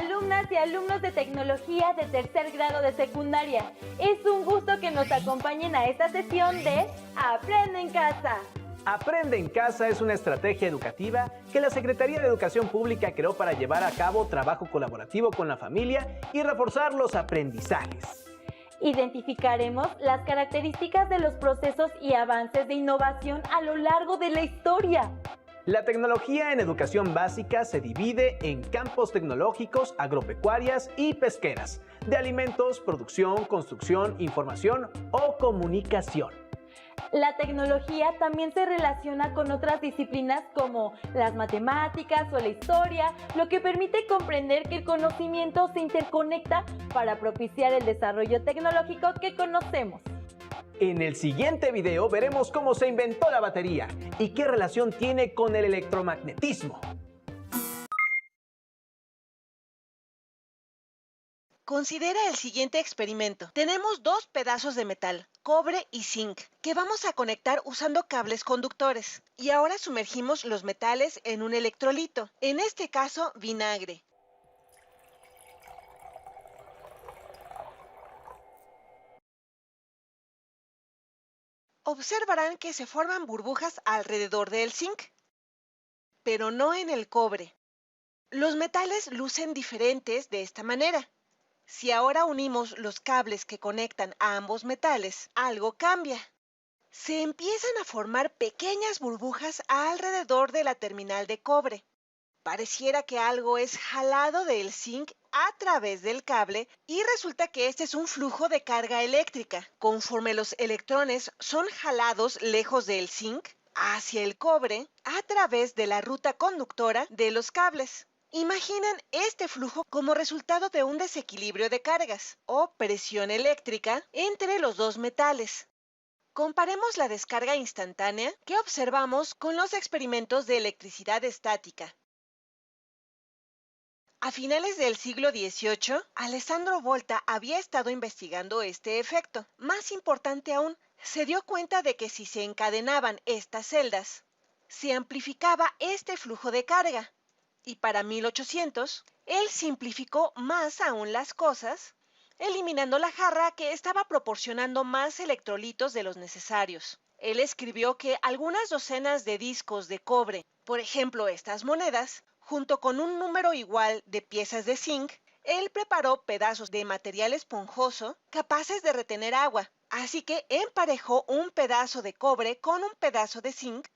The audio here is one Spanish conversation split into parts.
alumnas y alumnos de tecnología de tercer grado de secundaria. Es un gusto que nos acompañen a esta sesión de Aprende en Casa. Aprende en Casa es una estrategia educativa que la Secretaría de Educación Pública creó para llevar a cabo trabajo colaborativo con la familia y reforzar los aprendizajes. Identificaremos las características de los procesos y avances de innovación a lo largo de la historia. La tecnología en educación básica se divide en campos tecnológicos, agropecuarias y pesqueras, de alimentos, producción, construcción, información o comunicación. La tecnología también se relaciona con otras disciplinas como las matemáticas o la historia, lo que permite comprender que el conocimiento se interconecta para propiciar el desarrollo tecnológico que conocemos. En el siguiente video veremos cómo se inventó la batería y qué relación tiene con el electromagnetismo. Considera el siguiente experimento. Tenemos dos pedazos de metal, cobre y zinc, que vamos a conectar usando cables conductores. Y ahora sumergimos los metales en un electrolito, en este caso vinagre. Observarán que se forman burbujas alrededor del zinc, pero no en el cobre. Los metales lucen diferentes de esta manera. Si ahora unimos los cables que conectan a ambos metales, algo cambia. Se empiezan a formar pequeñas burbujas alrededor de la terminal de cobre. Pareciera que algo es jalado del zinc a través del cable y resulta que este es un flujo de carga eléctrica. Conforme los electrones son jalados lejos del zinc hacia el cobre a través de la ruta conductora de los cables. Imaginen este flujo como resultado de un desequilibrio de cargas o presión eléctrica entre los dos metales. Comparemos la descarga instantánea que observamos con los experimentos de electricidad estática. A finales del siglo XVIII, Alessandro Volta había estado investigando este efecto. Más importante aún, se dio cuenta de que si se encadenaban estas celdas, se amplificaba este flujo de carga. Y para 1800, él simplificó más aún las cosas, eliminando la jarra que estaba proporcionando más electrolitos de los necesarios. Él escribió que algunas docenas de discos de cobre, por ejemplo estas monedas, junto con un número igual de piezas de zinc, él preparó pedazos de material esponjoso capaces de retener agua. Así que emparejó un pedazo de cobre con un pedazo de zinc,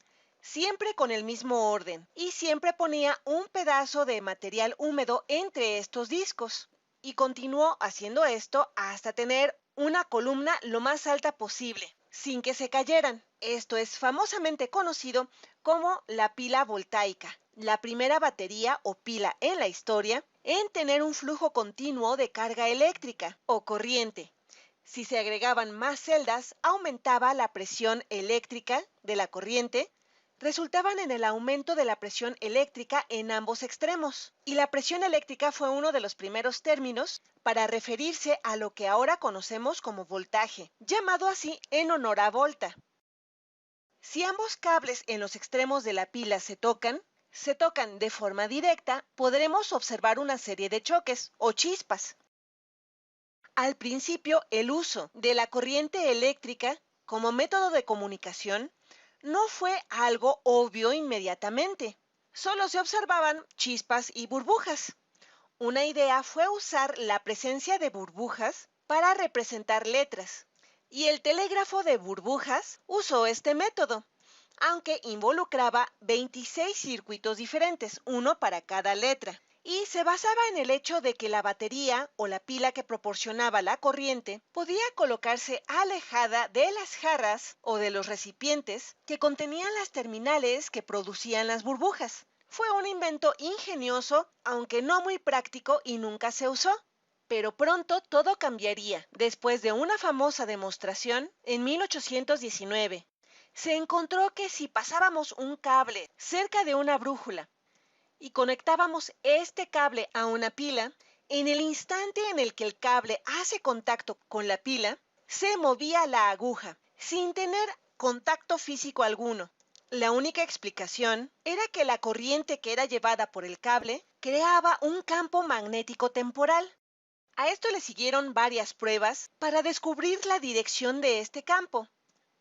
siempre con el mismo orden, y siempre ponía un pedazo de material húmedo entre estos discos. Y continuó haciendo esto hasta tener una columna lo más alta posible, sin que se cayeran. Esto es famosamente conocido como la pila voltaica, la primera batería o pila en la historia en tener un flujo continuo de carga eléctrica o corriente. Si se agregaban más celdas, aumentaba la presión eléctrica de la corriente, resultaban en el aumento de la presión eléctrica en ambos extremos. Y la presión eléctrica fue uno de los primeros términos para referirse a lo que ahora conocemos como voltaje, llamado así en honor a Volta. Si ambos cables en los extremos de la pila se tocan de forma directa, podremos observar una serie de choques o chispas. Al principio, el uso de la corriente eléctrica como método de comunicación no fue algo obvio inmediatamente. Solo se observaban chispas y burbujas. Una idea fue usar la presencia de burbujas para representar letras, y el telégrafo de burbujas usó este método, aunque involucraba 26 circuitos diferentes, uno para cada letra, y se basaba en el hecho de que la batería o la pila que proporcionaba la corriente podía colocarse alejada de las jarras o de los recipientes que contenían las terminales que producían las burbujas. Fue un invento ingenioso, aunque no muy práctico y nunca se usó. Pero pronto todo cambiaría. Después de una famosa demostración, en 1819, se encontró que si pasábamos un cable cerca de una brújula y conectábamos este cable a una pila, en el instante en el que el cable hace contacto con la pila, se movía la aguja, sin tener contacto físico alguno. La única explicación era que la corriente que era llevada por el cable creaba un campo magnético temporal. A esto le siguieron varias pruebas para descubrir la dirección de este campo.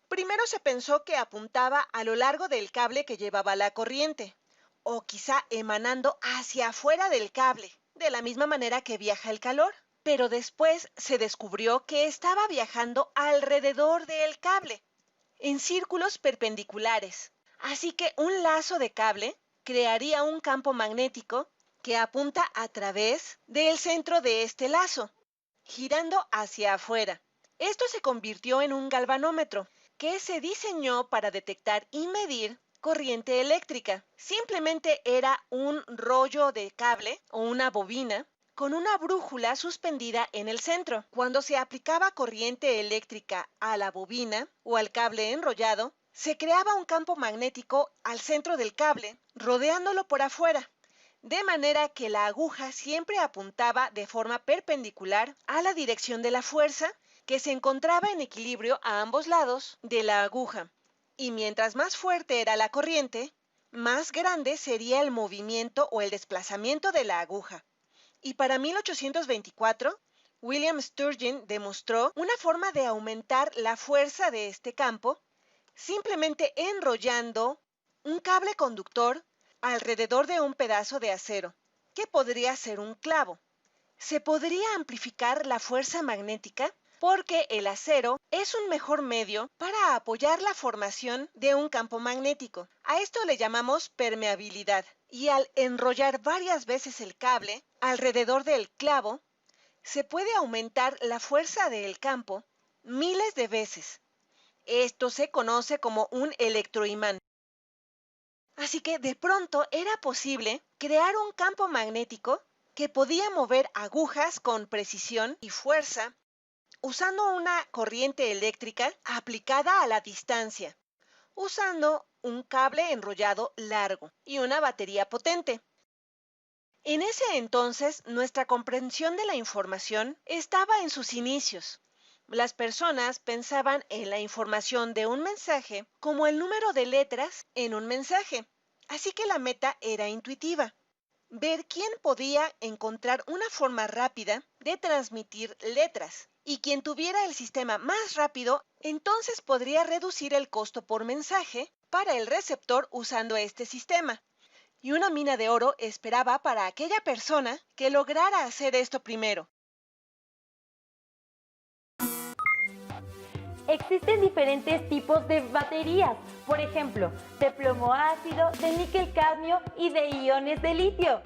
Primero se pensó que apuntaba a lo largo del cable que llevaba la corriente, o quizá emanando hacia afuera del cable, de la misma manera que viaja el calor. Pero después se descubrió que estaba viajando alrededor del cable, en círculos perpendiculares. Así que un lazo de cable crearía un campo magnético que apunta a través del centro de este lazo, girando hacia afuera. Esto se convirtió en un galvanómetro, que se diseñó para detectar y medir corriente eléctrica. Simplemente era un rollo de cable o una bobina con una brújula suspendida en el centro. Cuando se aplicaba corriente eléctrica a la bobina o al cable enrollado, se creaba un campo magnético al centro del cable, rodeándolo por afuera, de manera que la aguja siempre apuntaba de forma perpendicular a la dirección de la fuerza, que se encontraba en equilibrio a ambos lados de la aguja. Y mientras más fuerte era la corriente, más grande sería el movimiento o el desplazamiento de la aguja. Y para 1824, William Sturgeon demostró una forma de aumentar la fuerza de este campo simplemente enrollando un cable conductor alrededor de un pedazo de acero, que podría ser un clavo. Se podría amplificar la fuerza magnética porque el acero es un mejor medio para apoyar la formación de un campo magnético. A esto le llamamos permeabilidad. Y al enrollar varias veces el cable alrededor del clavo, se puede aumentar la fuerza del campo miles de veces. Esto se conoce como un electroimán. Así que de pronto era posible crear un campo magnético que podía mover agujas con precisión y fuerza usando una corriente eléctrica aplicada a la distancia, usando un cable enrollado largo y una batería potente. En ese entonces, nuestra comprensión de la información estaba en sus inicios. Las personas pensaban en la información de un mensaje como el número de letras en un mensaje, así que la meta era intuitiva: ver quién podía encontrar una forma rápida de transmitir letras, y quien tuviera el sistema más rápido, entonces podría reducir el costo por mensaje para el receptor usando este sistema. Y una mina de oro esperaba para aquella persona que lograra hacer esto primero. Existen diferentes tipos de baterías, por ejemplo, de plomo ácido, de níquel cadmio y de iones de litio.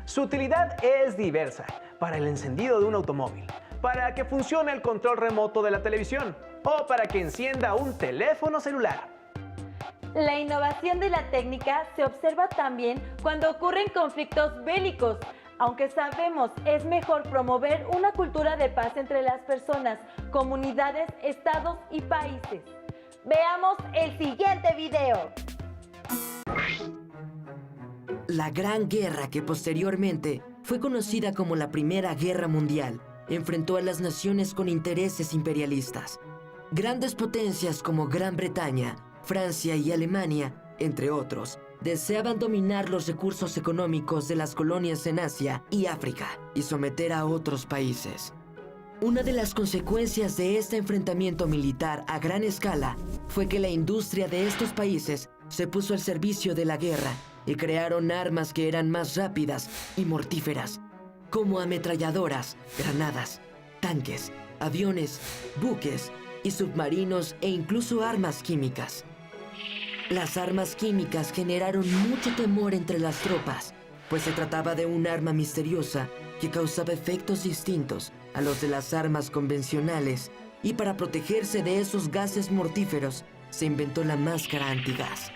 Su utilidad es diversa: para el encendido de un automóvil, para que funcione el control remoto de la televisión o para que encienda un teléfono celular. La innovación de la técnica se observa también cuando ocurren conflictos bélicos. Aunque sabemos es mejor promover una cultura de paz entre las personas, comunidades, estados y países. Veamos el siguiente video. La Gran Guerra, que posteriormente fue conocida como la Primera Guerra Mundial, enfrentó a las naciones con intereses imperialistas. Grandes potencias como Gran Bretaña, Francia y Alemania, entre otros, deseaban dominar los recursos económicos de las colonias en Asia y África y someter a otros países. Una de las consecuencias de este enfrentamiento militar a gran escala fue que la industria de estos países se puso al servicio de la guerra y crearon armas que eran más rápidas y mortíferas, como ametralladoras, granadas, tanques, aviones, buques y submarinos e incluso armas químicas. Las armas químicas generaron mucho temor entre las tropas, pues se trataba de un arma misteriosa que causaba efectos distintos a los de las armas convencionales, y para protegerse de esos gases mortíferos se inventó la máscara antigás.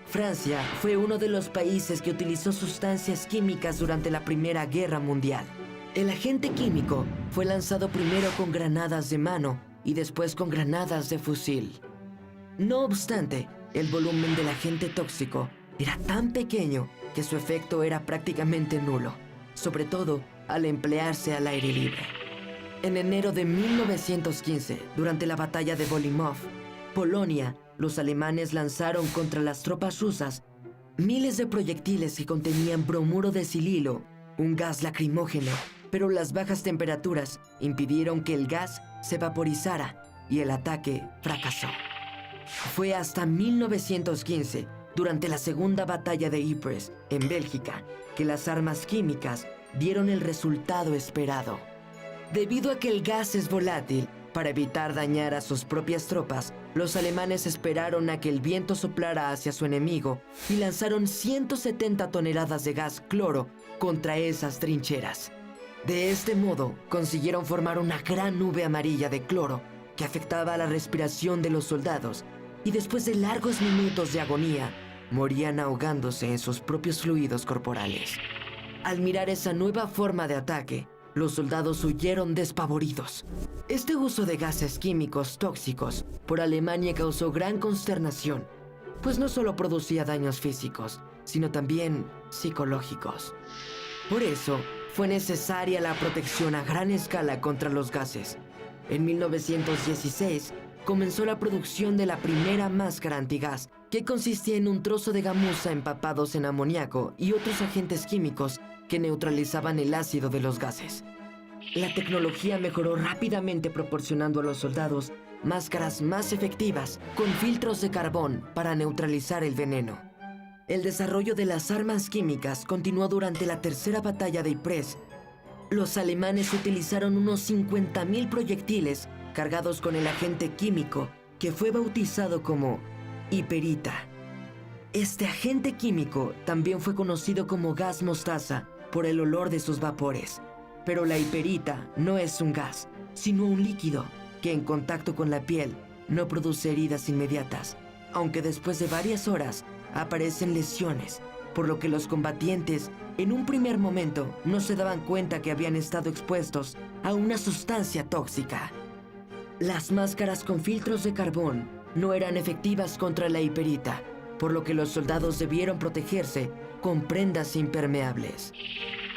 Francia fue uno de los países que utilizó sustancias químicas durante la Primera Guerra Mundial. El agente químico fue lanzado primero con granadas de mano y después con granadas de fusil. No obstante, el volumen del agente tóxico era tan pequeño que su efecto era prácticamente nulo, sobre todo al emplearse al aire libre. En enero de 1915, durante la batalla de Bolimov, Polonia los alemanes lanzaron contra las tropas rusas miles de proyectiles que contenían bromuro de sililo, un gas lacrimógeno, pero las bajas temperaturas impidieron que el gas se vaporizara y el ataque fracasó. Fue hasta 1915, durante la Segunda Batalla de Ypres, en Bélgica, que las armas químicas dieron el resultado esperado. Debido a que el gas es volátil, para evitar dañar a sus propias tropas, los alemanes esperaron a que el viento soplara hacia su enemigo y lanzaron 170 toneladas de gas cloro contra esas trincheras. De este modo, consiguieron formar una gran nube amarilla de cloro que afectaba a la respiración de los soldados y después de largos minutos de agonía, morían ahogándose en sus propios fluidos corporales. Al mirar esa nueva forma de ataque, los soldados huyeron despavoridos. Este uso de gases químicos tóxicos por Alemania causó gran consternación, pues no solo producía daños físicos, sino también psicológicos. Por eso, fue necesaria la protección a gran escala contra los gases. En 1916, comenzó la producción de la primera máscara antigás, que consistía en un trozo de gamuza empapados en amoníaco y otros agentes químicos que neutralizaban el ácido de los gases. La tecnología mejoró rápidamente, proporcionando a los soldados máscaras más efectivas con filtros de carbón para neutralizar el veneno. El desarrollo de las armas químicas continuó durante la Tercera Batalla de Ypres. Los alemanes utilizaron unos 50.000 proyectiles cargados con el agente químico que fue bautizado como hiperita. Este agente químico también fue conocido como gas mostaza por el olor de sus vapores. Pero la hiperita no es un gas, sino un líquido que en contacto con la piel no produce heridas inmediatas, aunque después de varias horas aparecen lesiones, por lo que los combatientes en un primer momento no se daban cuenta que habían estado expuestos a una sustancia tóxica. Las máscaras con filtros de carbón no eran efectivas contra la hiperita, por lo que los soldados debieron protegerse con prendas impermeables.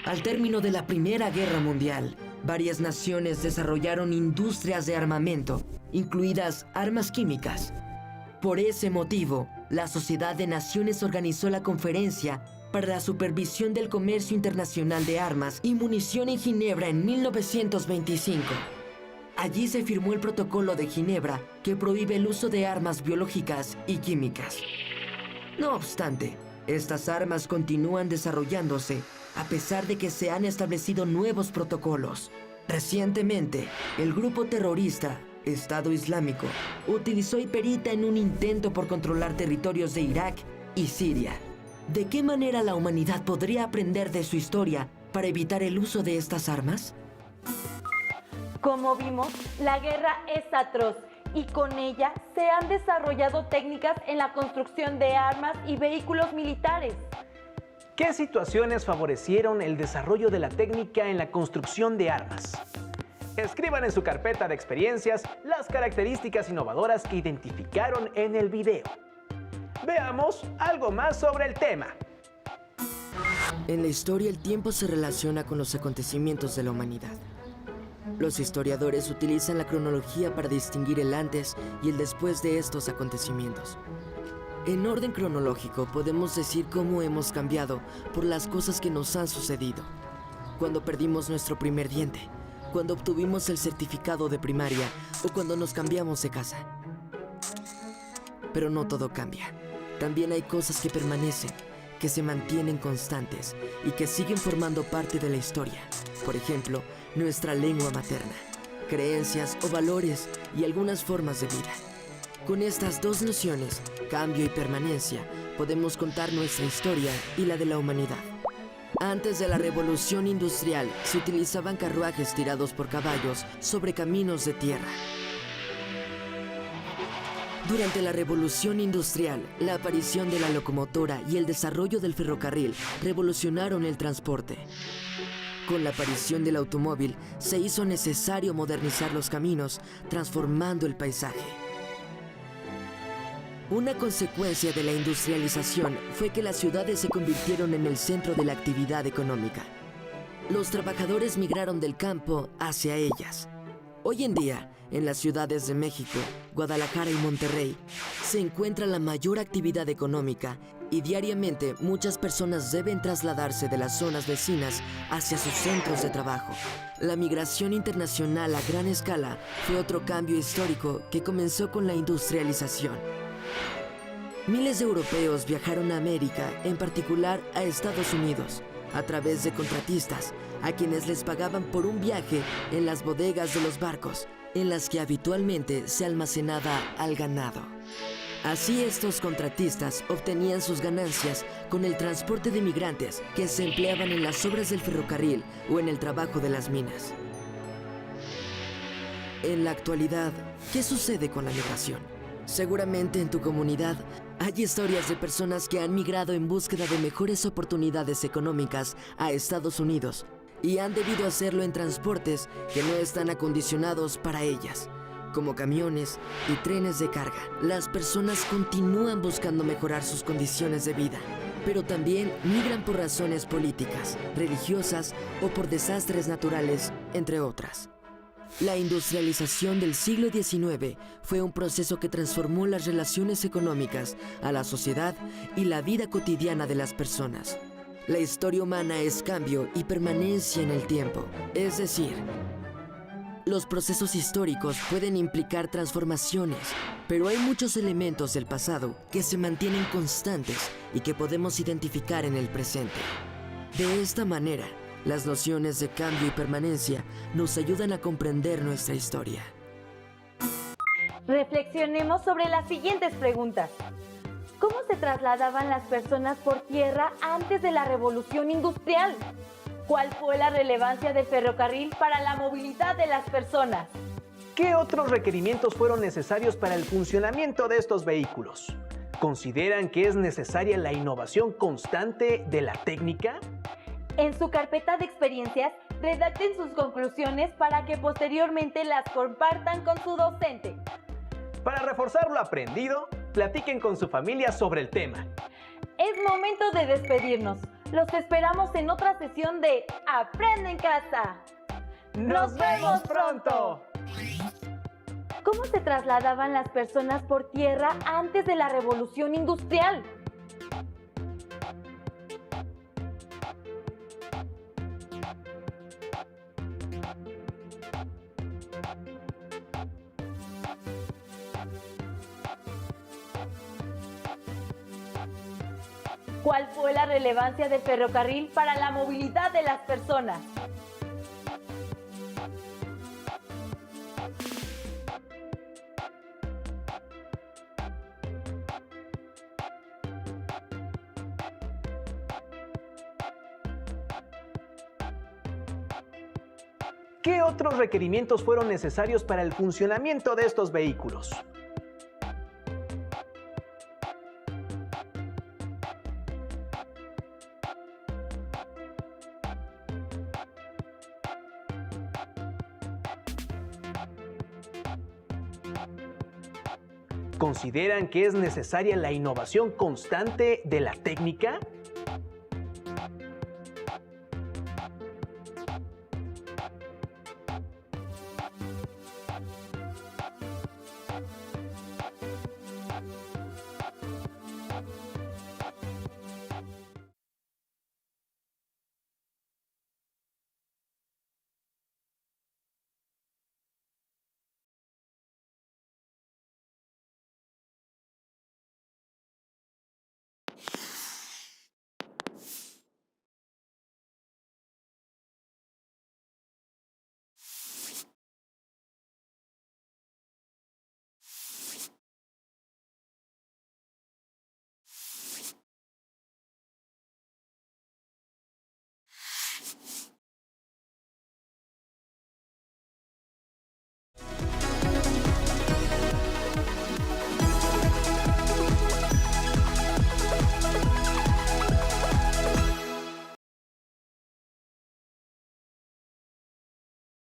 Al término de la Primera Guerra Mundial, varias naciones desarrollaron industrias de armamento, incluidas armas químicas. Por ese motivo, la Sociedad de Naciones organizó la Conferencia para la Supervisión del Comercio Internacional de Armas y Munición en Ginebra en 1925. Allí se firmó el Protocolo de Ginebra, que prohíbe el uso de armas biológicas y químicas. No obstante, estas armas continúan desarrollándose a pesar de que se han establecido nuevos protocolos. Recientemente, el grupo terrorista Estado Islámico utilizó hiperita en un intento por controlar territorios de Irak y Siria. ¿De qué manera la humanidad podría aprender de su historia para evitar el uso de estas armas? Como vimos, la guerra es atroz y con ella se han desarrollado técnicas en la construcción de armas y vehículos militares. ¿Qué situaciones favorecieron el desarrollo de la técnica en la construcción de armas? Escriban en su carpeta de experiencias las características innovadoras que identificaron en el video. Veamos algo más sobre el tema. En la historia, el tiempo se relaciona con los acontecimientos de la humanidad. Los historiadores utilizan la cronología para distinguir el antes y el después de estos acontecimientos. En orden cronológico, podemos decir cómo hemos cambiado por las cosas que nos han sucedido. Cuando perdimos nuestro primer diente, cuando obtuvimos el certificado de primaria o cuando nos cambiamos de casa. Pero no todo cambia. También hay cosas que permanecen, que se mantienen constantes y que siguen formando parte de la historia. Por ejemplo, nuestra lengua materna, creencias o valores y algunas formas de vida. Con estas dos nociones, cambio y permanencia, podemos contar nuestra historia y la de la humanidad. Antes de la Revolución Industrial, se utilizaban carruajes tirados por caballos sobre caminos de tierra. Durante la Revolución Industrial, la aparición de la locomotora y el desarrollo del ferrocarril revolucionaron el transporte. Con la aparición del automóvil, se hizo necesario modernizar los caminos, transformando el paisaje. Una consecuencia de la industrialización fue que las ciudades se convirtieron en el centro de la actividad económica. Los trabajadores migraron del campo hacia ellas. Hoy en día, En las ciudades de México, Guadalajara y Monterrey se encuentra la mayor actividad económica y diariamente muchas personas deben trasladarse de las zonas vecinas hacia sus centros de trabajo. La migración internacional a gran escala fue otro cambio histórico que comenzó con la industrialización. Miles de europeos viajaron a América, en particular a Estados Unidos, a través de contratistas, a quienes les pagaban por un viaje en las bodegas de los barcos, en las que habitualmente se almacenaba al ganado. Así estos contratistas obtenían sus ganancias con el transporte de migrantes que se empleaban en las obras del ferrocarril o en el trabajo de las minas. En la actualidad, ¿qué sucede con la migración? Seguramente en tu comunidad hay historias de personas que han migrado en búsqueda de mejores oportunidades económicas a Estados Unidos y han debido hacerlo en transportes que no están acondicionados para ellas, como camiones y trenes de carga. Las personas continúan buscando mejorar sus condiciones de vida, pero también migran por razones políticas, religiosas o por desastres naturales, entre otras. La industrialización del siglo XIX fue un proceso que transformó las relaciones económicas, a la sociedad y la vida cotidiana de las personas. La historia humana es cambio y permanencia en el tiempo, es decir, los procesos históricos pueden implicar transformaciones, pero hay muchos elementos del pasado que se mantienen constantes y que podemos identificar en el presente. De esta manera, las nociones de cambio y permanencia nos ayudan a comprender nuestra historia. Reflexionemos sobre las siguientes preguntas. ¿Cómo se trasladaban las personas por tierra antes de la Revolución Industrial? ¿Cuál fue la relevancia del ferrocarril para la movilidad de las personas? ¿Qué otros requerimientos fueron necesarios para el funcionamiento de estos vehículos? ¿Consideran que es necesaria la innovación constante de la técnica? En su carpeta de experiencias, redacten sus conclusiones para que posteriormente las compartan con su docente. Para reforzar lo aprendido, platiquen con su familia sobre el tema. Es momento de despedirnos. Los esperamos en otra sesión de Aprende en Casa. ¡Nos vemos pronto! ¿Cómo se trasladaban las personas por tierra antes de la Revolución Industrial? ¿Cuál fue la relevancia del ferrocarril para la movilidad de las personas? ¿Qué otros requerimientos fueron necesarios para el funcionamiento de estos vehículos? ¿Consideran que es necesaria la innovación constante de la técnica?